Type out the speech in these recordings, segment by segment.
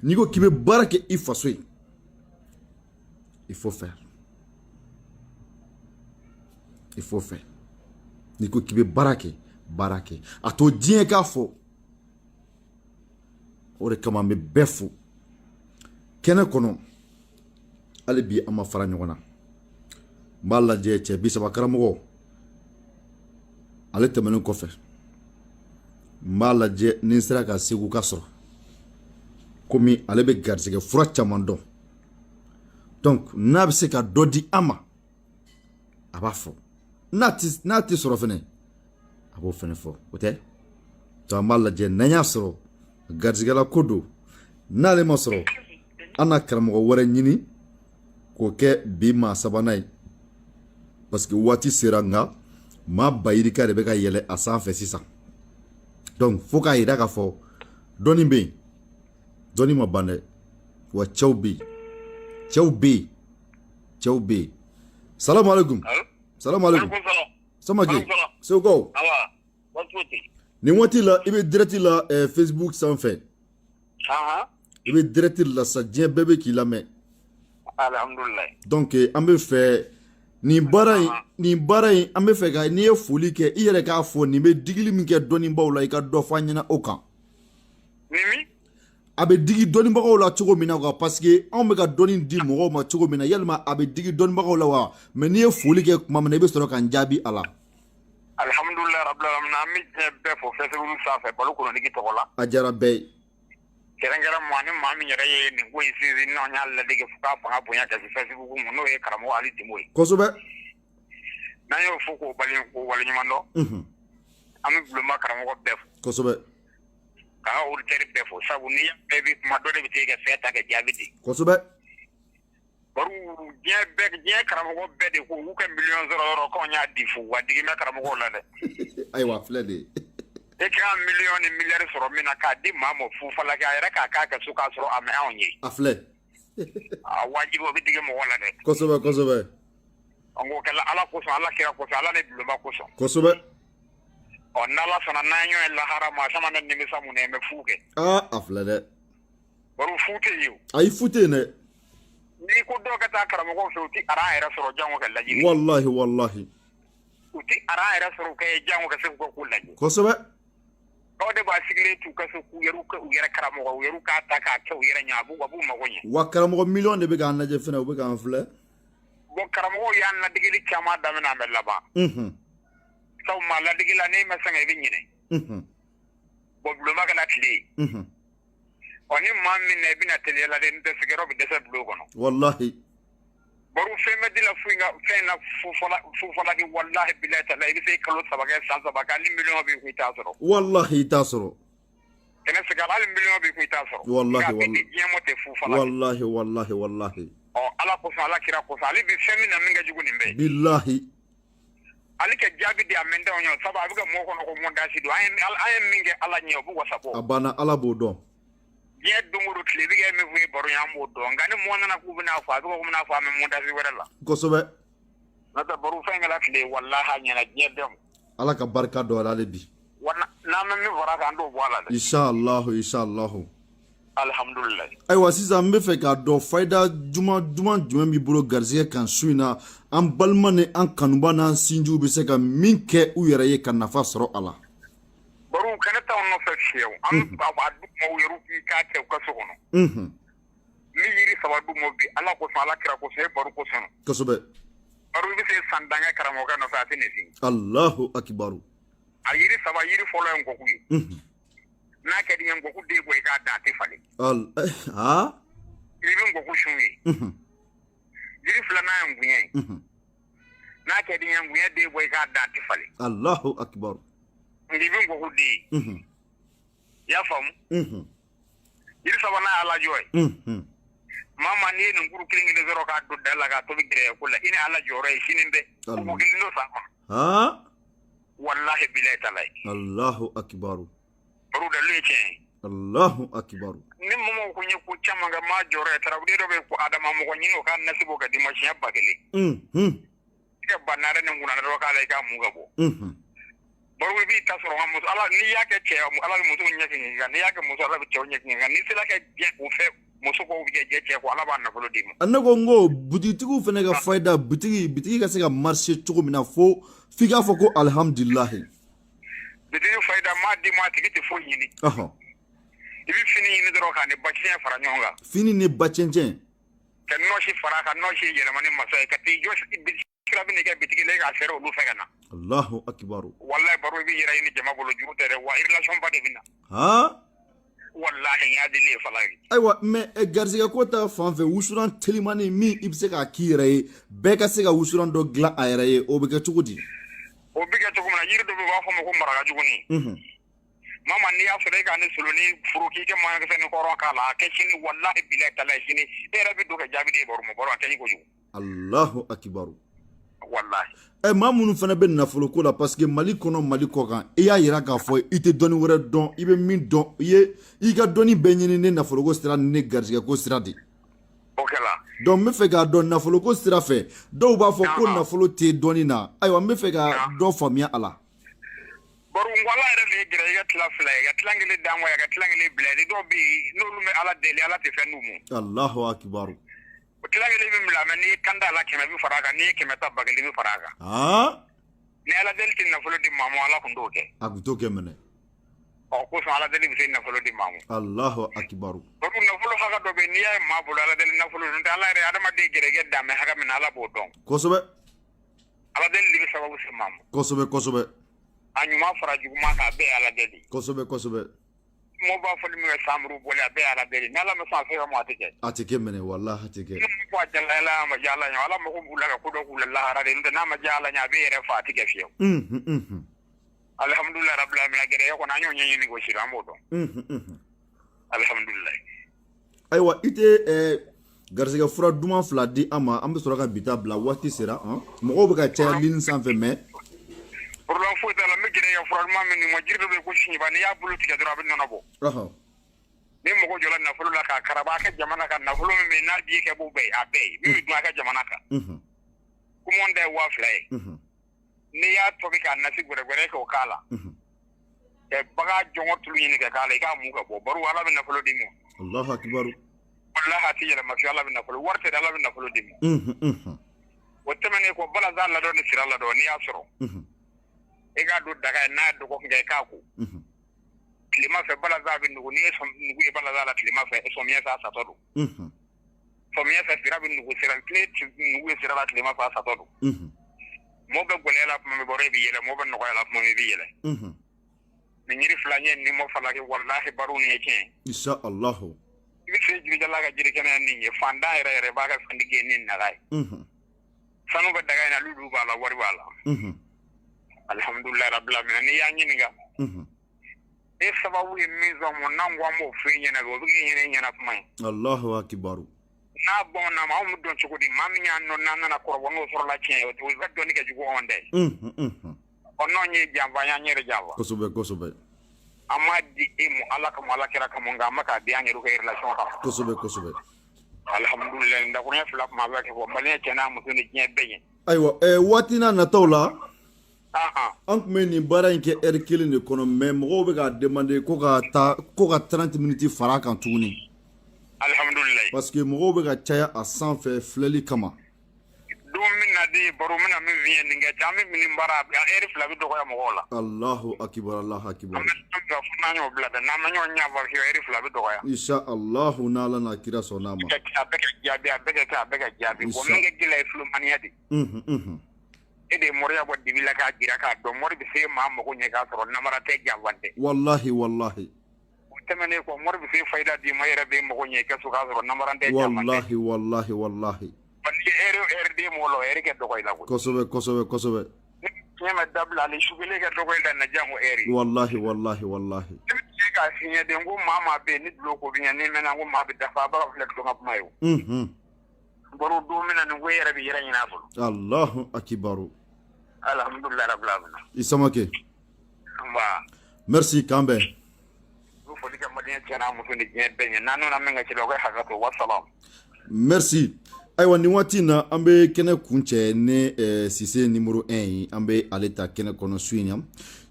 n'i ko k'i bɛ baara kɛ i faso ye il faut faire n'i ko k'i bɛ baara kɛ a to diɲɛ k'a fɔ o de kama an bɛ bɛɛ fo kɛnɛ kɔnɔ hali bi an ma fara ɲɔgɔn na n b'a lajɛ cɛ 30 karamɔgɔ ale tɛmɛnen kɔfɛ n b'a lajɛ ni n sera ka segu ka sɔrɔ komi ale bɛ garisɛgɛ fura caman dɔn donc n'a bɛ se ka dɔ di an ma a b'a fɔ n'a tɛ sɔrɔ fɛnɛ a b'o fɛnɛ fɔ o tɛ to an b'a lajɛ n'an y'a sɔrɔ garisɛgɛla ko don n'ale ma sɔrɔ an na karamɔgɔ wɛrɛ ɲini k'o kɛ bi maa sabanan ye parce que waati sera nka maa bayirika de bɛ ka yɛlɛ a sanfɛ sisan donc fo k'a yira k'a fɔ dɔnni bɛ yen dɔnni ma ban dɛ wa cɛw bɛ yen salamu alaikum samake seko nin waati la i bɛ direct la Facebook sanfɛ i bɛ direct la sa diɲɛ bɛɛ bɛ k'i lamɛn alhamdulillah donc an bɛ fɛ nin baara in an bɛ fɛ ka n'i ye foli kɛ i yɛrɛ k'a fɔ nin bɛ digili min kɛ dɔnnibaaw la i ka dɔ fɔ an ɲɛna o kan a bɛ digi dɔnnibagaw la cogo min na quoi parce que anw bɛ ka dɔnni di mɔgɔw ma cogo min na yalima a bɛ digi dɔnnibagaw la wa mais n'i ye foli kɛ tuma min na i bɛ sɔrɔ k'an jaabi a la alhamdulillah rabbil alamin an bɛ diɲɛ bɛɛ fɔ Facebook sanfɛ balo kɔnɔnigi tɔgɔ la a diyara bɛɛ ye kɛrɛnkɛrɛn ni maa min yɛrɛ ye nin ko in sinsin n'anw y'a ladege fo k'a fanga bonya ka se Facebook ma n'o ye karamɔgɔ Ali Dimo ye kosɛbɛ n'an y'o fɔ k'o waleɲuman dɔn an bɛ bulonba karamɔgɔ bɛɛ fo kosɛbɛ k'an ka auditeurs bɛɛ fo sabu n'i y'a bɛɛ bi kuma dɔ de bɛ t'e ka fɛn ta ka jaabi di kosɛbɛ bari diɲɛ karamɔgɔ bɛɛ de ko k'u ka miliyɔn sɔrɔ yɔrɔ k'anw y'a di fo wa digi bɛ karamɔgɔw la dɛ ayiwa filɛ de ye e ka miliyɔn ni miliyari sɔrɔ min na k'a di maa ma fu falaki a yɛrɛ k'a kɛ so k'a sɔrɔ a mɛ anw ye a filɛ a wajibi o bɛ digi mɔgɔ la dɛ kosɛbɛ an k'o kɛ ala kosɔn ala kira kosɔn ala ni bulonba kosɔn kosɛbɛ n'ala sɔnna n'an ɲɔgɔn ye lahara maa caman bɛ nimisa mun na n bɛ fu kɛ a filɛ dɛ bari fu tɛ yen o ayi fu tɛ yen dɛ n'i ko dɔw ka taa karamɔgɔw fɛ u tɛ aran yɛrɛ sɔrɔ jango ka lajigi wallahi u tɛ aran yɛrɛ sɔrɔ u ka ye jango ka se k'u ka ko lajɛ kosɛbɛ aw de b'a sigilen t'u ka so k'u yɛrɛ karamɔgɔ u yɛrɛ k'a ta k'a kɛ u yɛrɛ ɲɛ a b'u mago ɲɛ wa karamɔgɔ miliyɔn de bɛ k'an lajɛ fɛnɛ u bɛ k'an filɛ bon karamɔgɔw y'an ladegeli caman daminɛ an bɛ laban sabu maa ladegi la n'e ma sɛgɛn i bɛ ɲinɛ bon bulonba kɛla tile ye ni maa min na i bɛna teliya la dɛ n tɛ sigiyɔrɔ bɛ dɛsɛ bulon kɔnɔ wallahi baro fɛn bɛ di la fɛn na fufalaki wallahi bilahi taala i bɛ se kalo 3 kɛ san 3 kɛ hali miliyɔn b'i kun i t'a sɔrɔ wallahi i t'a sɔrɔ kɛnɛ sigala hali miliyɔn b'i kun i t'a sɔrɔ wallahi diɲɛ mɔ tɛ fufalaki wallahi ala kosɔn ala kira kosɔn ale bɛ fɛn min na min ka jugu nin bɛɛ billahi ale ka jaabi di a mɛn t'anw ɲɛ sabu a bɛ ka mɔgɔw kɔnɔ ko mɔdasi don an ye min kɛ ala ɲɛ o b'u wasa bɔ a banna ala b'o dɔn diɲɛ don o don tile bɛ kɛ min f'u ye baro ye an b'o dɔn nka ni mɔgɔ nana k'u bɛn'a fɔ a bɛ ko bɛn'a fɔ an bɛ mɔdasi wɛrɛ la kosɛbɛ n'o tɛ baro fɛn kɛla tile wallahi a ɲɛna diɲɛ bɛɛ ma ala ka barika dɔ ale bi n'an bɛ min fɔra kan an t'o bɔ a la dɛ inshallah alhamdulillah ayiwa sisan n bɛ fɛ k'a dɔn fayida jumɛn b'i bolo garisɛgɛ kan su in na an balima ni an kanuba n'an sinjiw bɛ se ka min kɛ u yɛrɛ ye ka nafa sɔrɔ a la baro kɛnɛ t'anw nɔfɛ fiyewu an b'a d'u ma u yɛrɛ k'a kɛ u ka so kɔnɔ ni yiri 3 d'u ma bi ala kosɔn ala kira kosɔn e baro kosɔn kosɛbɛ baro i bɛ se san dankɛ karamɔgɔkɛ nɔfɛ a tɛ nin sin allahu akibaru a yiri 3 yiri fɔlɔ ye ngɔku ye n'a ka di ye ngɔku den bɔ i k'a dan a tɛ falen i bɛ ngɔku sun ye yiri 2nan ye ngunɲɛ ye n'a ka di ye ngunɲɛ den bɔ i k'a dan a tɛ falen allahu akibaru nka i bɛ ngɔku den ye i y'a faamu yiri 3nan ye alajɔ ye maa n'i ye nin kuru kelen sɔrɔ k'a don da la k'a tobi gɛrɛ ko la i ni ala jɔyɔrɔ ye sini bɛɛ ko kelen dɔ san kɔnɔ wallahi bilahi taala allahu akibaru baro da lu ye tiɲɛ ye allahu akibaru ni mɔmɔw ko n ye ko caman kɛ maa jɔyɔrɔ ye tarawele dɔ bɛ ko adama mɔgɔ ɲini o ka nasibo ka di ma siɲɛ 1000 i ka ba naare ni kunna dɔ k'a la i k'a mun ka bɔ baro bi ta soro ma muso ala ni ya ke che ala muso nyaki ngi ni ya ke muso ala bi che nyaki ngi ni sila ke je o fe muso ko bi je che ko ala ba na folo dimo annago ngo butitigu fene ga fayda bitigi ka se ka marché cogo mina fo fi ga fo ko alhamdulillah bitigi fayda ma di ma tigi te fo yini ibi fini ni doro ka ni bacien fara nyonga fini ni bacien ke no shi fara ka no shi yele mani masay ka ti jo kira bi ni ke bitigi le ga sere olu fe kana Allahu akbar wallahi baro bi yira ni jama bolo jurute re wa relation ba de bina ha wallahi ya dile falari aywa mais garziga ko ta fanfe wusuran telimani mi ibse ka kire be ka se ka wusuran do gla ayre o be ka tugudi o bi ka tuguma yiri do ba fo mo ko maraga juguni mama ni ya fere ga ni suluni furuki ke mo ga sen ko ron kala ke chini wallahi billahi tala chini era bi do ka jabi de bor mo bor an tani ko ju Allahu akbar wallahi mamunu fana be nafolo ko la parce que mali kono mali ko kan e ya yira ka fo ite doni wore don ibe min don ye i ga doni be nyini ne nafolo ko sira ne garziga ko sira di okela donc me fe ga don nafolo ko sira fe do ba fo ko nafolo te doni na aywa me fe ga do famia ala boru ngwala ere le gira ya tla fla ya tlangele danwa ya tlangele blade do bi no lume ala deli ala te fenu mu Allahu akbar tlangele bi mla ni kanda ala kema bi faraga ni kema ta bagale bi faraga ni ala del tin na fulo di mamu ala kundo ke akutoke mene o ko so ala del bi na fulo di mamu Allahu akbar boru na fulo haga do be ni ya ma bulu ala del na fulo nda ala re adama de gira ge dame haga min ala bo don kosobe ala del bi sababu se mamu kosobe anyuma fara juguma ka be ala deli kosobe mo ba fo mi samru bole be ala deli nala ma sa fe mo atike mene wallahi atike ko jalla ma jalla nya wala mo ko bula ko do kula la hara de na ma jalla nya be re fa atike fiyo alhamdulillah rabbil alamin gere ko na nyi ni go shira modo alhamdulillah aywa ite garziga fura duma fla di ama ambe sura ka bita bla wati sera mo ko ka cha lin sanfe me pour la fois la me gere ya fura ma ni mo jirdo be ko shi ba ni ya bulu tika dura bin na bo ni mo ko jola na fulu la ka karaba ka jamana ka na fulu me na bi ke bu be abe mi du ka jamana ka ku mon de wa fla ni ya to ka na si gore ko kala e baga jongo tulu ni ka kala ka mu ka bo baru wala bin na fulu di mo Allahu akbar wallahi ati yala ma fi Allah bin na fulu warte da Allah bin na fulu di mo wotemene ko bala za la do ni sira la do ni ya soro ega do daga na do ko ngai kaku klima fe bala za bi nugu ni so nugu e bala za la klima fe so miya sa todo so miya fe sira bi nugu sira plate nugu sira la klima fa sa todo mo be gole la mo bore bi yele mo be no la mo bi yele ni nyiri flanye ni mo fala ke wallahi baru ni ke insha Allah bi se jiri jala ga jiri kana ni ye fanda ere ba ga fandi ge ni na gai sanu be daga na lulu bala wari bala alhamdulillah rabbil alamin ni ya nyinga e sababu e mizo mo nangwa mo fenye na go bi nyene nyana kuma Allahu akbar na bon na ma mu don chukudi mami nya no na ko wongo soro la chen o ga don ke jugo onde ono nyi jamba nya nyere jamba kosobe amadi emu alaka mo alakira kamo ngama ka bi anyeru ko relation ka kosobe alhamdulillah nda ko nya flap ma ba ke ko malen chena mu tuni nya beyin aywa watina na tawla an kun bɛ nin baara in kɛ heure kelen de kɔnɔ mais mɔgɔw bɛ ka demander ko ka 30 minutes fara kan tuguni alhamdulillah parce que mɔgɔw bɛ ka caya a sanfɛ filɛli kama don min na de baro min na min fiye nin kɛ caman min baara a heure fila bɛ dɔgɔya mɔgɔw la Allahu akbar an bɛ n'an y'o bila dɛ n'an ma ɲɔgɔn ɲɛ fɔ heure fila bɛ dɔgɔya insha Allah n'Ala n'a kira sɔnn'a ma a bɛ ka jaabi bon min kɛ gɛlɛya ye filomaniya de e de moriya bɔ dibi la k'a jira k'a dɔn mori bɛ se maa mago ɲɛ k'a sɔrɔ namara tɛ janfan tɛ wallahi o tɛmɛnen kɔ mori bɛ se fayida di ma yɛrɛ bɛ mago ɲɛ k'a sɔrɔ k'a sɔrɔ namara tɛ janfan tɛ wallahi parce que heure de mo lo heure kɛ dɔgɔ i la ko kosɛbɛ tiɲɛ ma dabila ale sugule kɛ dɔgɔ i la na jango heure wallahi ne ka siɲɛ de ko maa bɛ ni dulo ko bɛ ɲɛ ni mɛna ko maa bɛ dafa a b'a filɛ tulon ka kuma ye baro don min na nin ko yɛrɛ bɛ yɛrɛ ɲin'a bolo Allahu akbar alhamdulillah rabbil alamin Isamake ba merci Kambe ko foli ka madiya tiana muso ni diɲɛ bɛɛ ɲɛ nanu na min ka ci la ko hakato wassalam merci aywa ni waati na an bɛ kɛnɛ kuncɛ ne Sise numéro 1 ye an bɛ ale ta kɛnɛ kɔnɔ su in na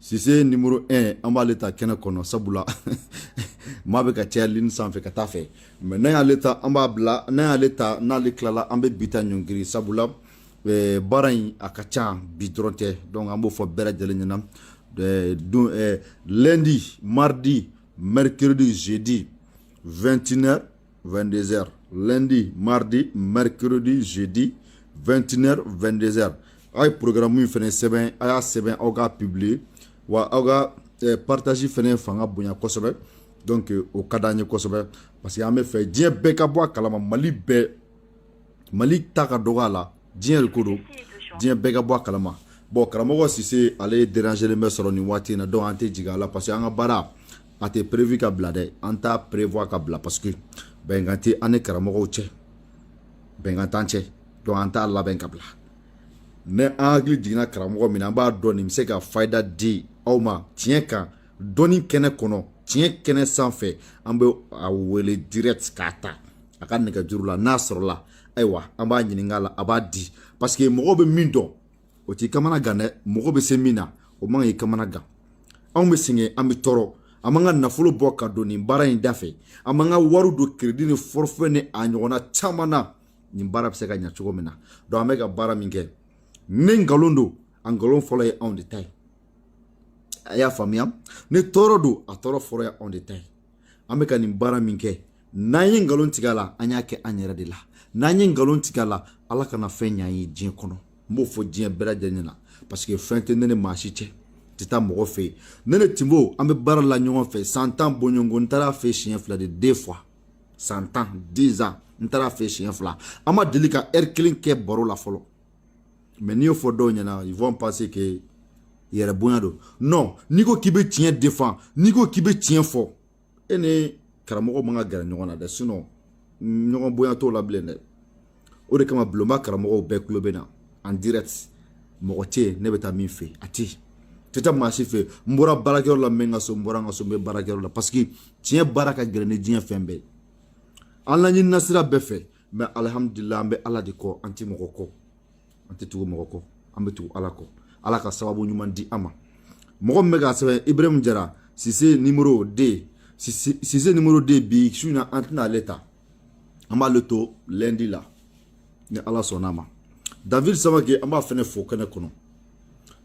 si c'est numéro 1 an b'a l'état kɛnɛ kɔnɔ sabula maa bɛ ka caya ligne sanfɛ ka taa fɛ mais n'an y'ale ta an b'a bila n'an y'ale ta n'ale tilala an bɛ bi ta ɲɔngiri sabula baara in a ka ca bi dɔrɔn tɛ donc an b'o fɔ bɛɛ lajɛlen ɲɛna lundi mardi mercredi jeudi 21h 22h lundi mardi mercredi jeudi 21h 22h a ye programme min fɛnɛ sɛbɛn a y'a sɛbɛn aw k'a publier wa aw ka partage fɛnɛ fanga bonya kosɛbɛ donc o ka d'an ye kosɛbɛ parce que an bɛ fɛ diɲɛ bɛɛ ka bɔ a kalama Mali ta ka dɔgɔ a la diɲɛ de ko don diɲɛ bɛɛ ka bɔ a kalama bon karamɔgɔ Sise ale dérangelen bɛ sɔrɔ nin waati in na donc an tɛ jigin a la parce que an ka baara a tɛ prévu ka bila dɛ an t'a prévoir ka bila parce que bɛnkan tɛ an ni karamɔgɔw cɛ bɛnkan t'an cɛ donc an t'a labɛn ka bila ne an hakili jiginna karamɔgɔ min na an b'a dɔn nin bɛ se ka fayida di aw ma tiɲɛ kan dɔnni kɛnɛ kɔnɔ tiɲɛ kɛnɛ sanfɛ an bɛ a wele direct k'a ta a ka nɛgɛjuru la n'a sɔrɔla ayiwa an b'a ɲininka a la a b'a di parce que mɔgɔ bɛ min dɔn o t'i kamana gan dɛ mɔgɔ bɛ se min na o man k'i kamana gan anw bɛ sɛgɛn an bɛ tɔɔrɔ an b'an ka nafolo bɔ ka don nin baara in da fɛ an b'an ka wariw don crédit ni forfait ni a ɲɔgɔnna caman na nin baara bɛ se ka ɲɛ cogo min na donc an bɛ ka baara min kɛ ni nkalon don a nkalon fɔlɔ ye anw de ta ye a y'a faamuya ni tɔɔrɔ don a tɔɔrɔ fɔlɔ ye anw de ta ye an bɛ ka nin baara min kɛ n'an ye nkalon tigɛ a la an y'a kɛ an yɛrɛ de la n'an ye nkalon tigɛ a la ala kana fɛn ɲ'an ye diɲɛ kɔnɔ n b'o fɔ diɲɛ bɛɛ lajɛlen ɲɛna parce que fɛn tɛ ne ni maa si cɛ tɛ taa mɔgɔ fɛ yen ne ni Timbo an bɛ baara la ɲɔgɔn fɛ 100 ans bɔɲɔgɔn n taara fɛ siɲɛ 2 de 2 fois 100 ans 10 ans n taara fɛ siɲɛ 2 an ma deli ka heure 1 kɛ baro la fɔlɔ mais n'i y'o fɔ dɔw ɲɛna ils vont penser que yɛrɛ bonya don non n'i ko k'i bɛ tiɲɛ défend n'i ko k'i bɛ tiɲɛ fɔ e ni karamɔgɔ man ka gɛrɛ ɲɔgɔn na dɛ sinon ɲɔgɔn bonya t'o la bilen dɛ o de kama bulonba karamɔgɔw bɛɛ tulo bɛ na en direct mɔgɔ tɛ yen ne bɛ taa min fɛ a tɛ tɛ taa maa si fɛ n bɔra baarakɛyɔrɔ la n bɛ n ka so n bɔra n ka so n bɛ baarakɛyɔrɔ la parce que tiɲɛ baara ka gɛlɛn ni diɲɛ fɛn bɛɛ an laɲinina sira bɛɛ fɛ mais alhamdulillah an bɛ ala de kɔ an tɛ mɔgɔ kɔ an tɛ tugu mɔgɔ kɔ an bɛ tugu ala kɔ ala ka sababu ɲuman di an ma mɔgɔ min bɛ k'a sɛbɛn Ibrahim Jara Sise numéro 2 Sise numéro 2 bi su in na an tɛna ale ta an b'ale to lundi la ni ala sɔnna ma David Samake an b'a fɛnɛ fo kɛnɛ kɔnɔ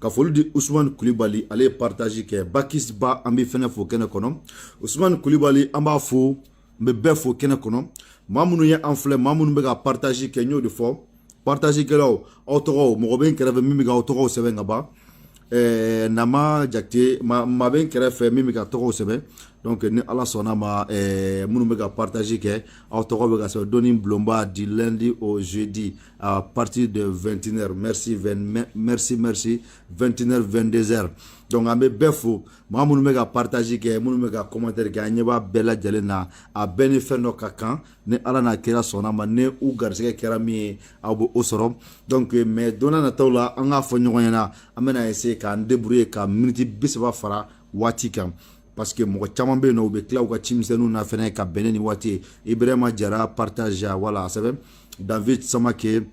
ka foli di Ousmane Koulibaly ale ye partage kɛ Bakis Ba an bɛ fɛnɛ fo kɛnɛ kɔnɔ Ousmane Koulibaly an b'a fo n bɛ bɛɛ fo kɛnɛ kɔnɔ maa minnu ye an filɛ maa minnu bɛ ka partage kɛ n y'o de fɔ partage kɛlaw aw tɔgɔw mɔgɔ bɛ n kɛrɛfɛ min bɛ ka aw tɔgɔw sɛbɛn ka ban Nama Jakite maa bɛ n kɛrɛfɛ min bɛ ka tɔgɔw sɛbɛn donc ni ala sɔnna ma minnu bɛ ka partage kɛ aw tɔgɔ bɛ ka sɛbɛn dɔnni bulonba du lundi au jeudi à partir de 21h merci 21h 22h donc an bɛ bɛɛ fo maa minnu bɛ ka partage kɛ minnu bɛ ka commentaire kɛ an ɲɛ b'a bɛɛ lajɛlen na a bɛɛ ni fɛn dɔ ka kan ni ala n'a kɛra sɔnna ma ni u garisɛgɛ kɛra min ye aw bɛ o sɔrɔ donc mais don n'a nataw la an k'a fɔ ɲɔgɔn ɲɛna an bɛna essayer k'an débrouiller ka minute 30 fara waati kan parce que mɔgɔ caman bɛ yen nɔ u bɛ tila u ka cimisɛnninw na fɛnɛ ka bɛn ni waati ye Ibrahima Jara partage wala sɛbɛn David Samake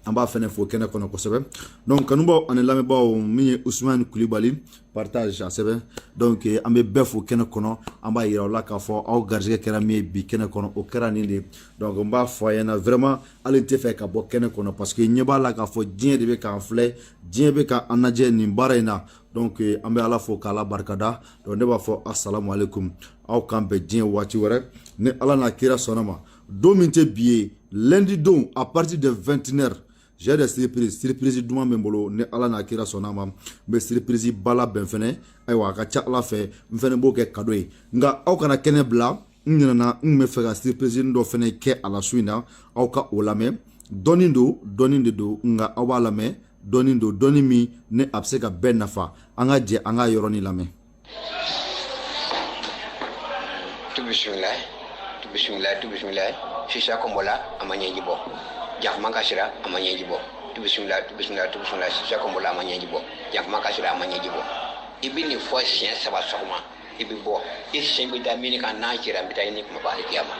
an b'a fɛnɛ fo kɛnɛ kɔnɔ kosɛbɛ donc kanubaw ani lamɛnbaaw min ye Ousmane Koulibaly partage a sɛbɛn donc an bɛ bɛɛ fo kɛnɛ kɔnɔ an b'a yira aw la k'a fɔ aw garisɛgɛ kɛra min ye bi kɛnɛ kɔnɔ o kɛra nin de donc n b'a fɔ a ɲɛna vraiment hali n tɛ fɛ ka bɔ kɛnɛ kɔnɔ parce que ɲɛ b'a la k'a fɔ diɲɛ de bɛ k'an filɛ diɲɛ bɛ k'an lajɛ nin baara in na donc an bɛ ala fo k'ala barikada donc ne b'a fɔ assalamu alaikum aw k'an bɛn diɲɛ waati wɛrɛ ni ala n'a kira sɔnna ma don min tɛ bi ye lundi don à partir de 21h j'ai des surprises duman bɛ n bolo ni ala n'a kira sɔnna ma n bɛ surprise bala bɛn fɛnɛ ayiwa a ka ca ala fɛ n fɛnɛ b'o kɛ cadeau ye nka aw kana kɛnɛ bila n ɲinɛna n bɛ fɛ ka surprise dɔ fɛnɛ kɛ a la su in na aw ka o lamɛn dɔnni don dɔnni de don nka aw b'a lamɛn dɔnni don dɔnni min ni a bɛ se ka bɛɛ nafa an ka jɛ an ka yɔrɔnin lamɛn. tu bisimilayi sisa kɔnbɔla a ma ɲɛji bɔ jakuma ka sira a ma ɲɛji bɔ tu bisimilayi sisa kɔnbɔla a ma ɲɛji bɔ jakuma ka sira a ma ɲɛji bɔ i bɛ nin fɔ siɲɛ 3 sɔgɔma i bɛ bɔ i siɲɛ bɛ da min kan n'a jira n bɛ taa i ni kumaba ale kiyama.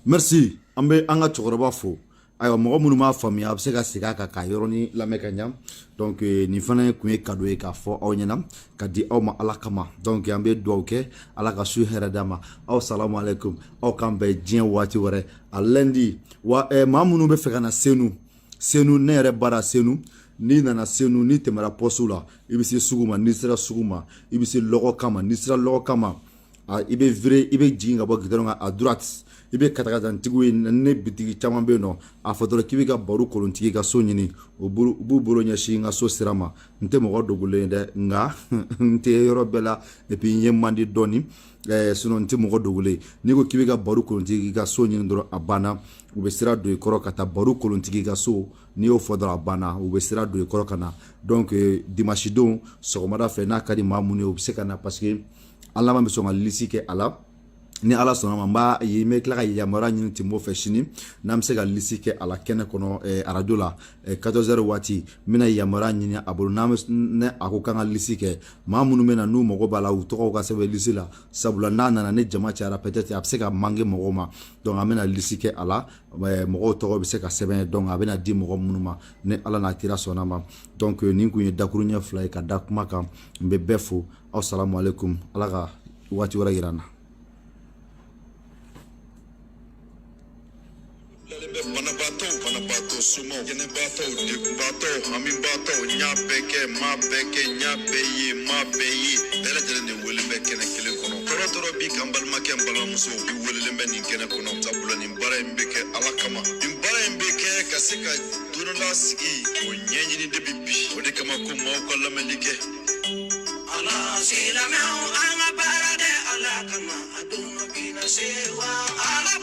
Merci an bɛ an ka cɛkɔrɔba fo ayiwa mɔgɔ minnu m'a faamuya a bɛ se ka segin a kan ka yɔrɔnin lamɛn ka ɲa donc nin fana kun ye cadeau ye k'a fɔ aw ɲɛna ka di aw ma ala kama donc an bɛ dugawu kɛ ala ka su hɛrɛ d'a ma aw salamu alaikum aw k'an bɛn diɲɛ waati wɛrɛ a lundi wa maa minnu bɛ fɛ ka na Senu ne yɛrɛ bara Senu n'i nana Senu n'i tɛmɛra poste la i bɛ se sugu ma n'i sera sugu ma i bɛ se lɔgɔ kama n'i sera lɔgɔ kama i bɛ virer i bɛ jigin ka bɔ goudron kan à droite i bɛ katakantigiw ye ne bitigi caman bɛ yen nɔ a fɔ dɔrɔn k'i bɛ ka baro kolontigi ka so ɲini u b'u bolo ɲɛsin n ka so sira ma n tɛ mɔgɔ dogolen ye dɛ nka n tɛ yɔrɔ bɛɛ la et puis n ye man di dɔɔni sinon n tɛ mɔgɔ dogolen n'i ko k'i bɛ ka baro kolontigi ka so ɲini dɔrɔn a banna u bɛ sira don i kɔrɔ ka taa baro kolontigi ka so n'i y'o fɔ dɔrɔn a banna u bɛ sira don i kɔrɔ ka na donc dimanche don sɔgɔmada fɛ n'a ka di maa minnu ye u bɛ se ka na parce que ala ma bɛ sɔn ka lisi kɛ a la ni ala sɔnna ma n bɛ tila ka yamaruya ɲini Timbo fɛ sini n'an bɛ se ka lisi kɛ a la kɛnɛ kɔnɔ arajo la 14h waati n bɛna yamaruya ɲini a bolo ne a ko k'an ka lisi kɛ maa minnu bɛ na n'u mago b'a la u tɔgɔw ka sɛbɛn lisi la sabula n'a nana ne jama cayara peut-être a bɛ se ka manquer mɔgɔw ma donc an bɛna lisi kɛ a la mɔgɔw tɔgɔ bɛ se ka sɛbɛn donc a bɛna di mɔgɔ minnu ma ni ala n'a kira sɔnna ma donc nin kun ye dakuru ɲɛ 2 ye ka da kuma kan n bɛ bɛɛ fo aw salamu alaikum ala ka waati wɛrɛ yira n na. Banabaatɔ somɔgɔw jɛnɛbaatɔw degunbaatɔw hamibaatɔw n y'a bɛɛ kɛ n m'a bɛɛ kɛ n y'a bɛɛ ye n m'a bɛɛ ye bɛɛ lajɛlen de wele bɛ kɛnɛ kelen kɔnɔ tɔɔrɔ bi kan balimakɛ n balimamuso i welelen bɛ nin kɛnɛ kɔnɔ sabula nin baara in bɛ kɛ ala kama nin baara in bɛ kɛ ka se ka donla sigi o ɲɛɲini de bi o de kama ko maaw ka lamɛnli kɛ ala silamɛw an ka baara de ala kama a don bi na se wa ala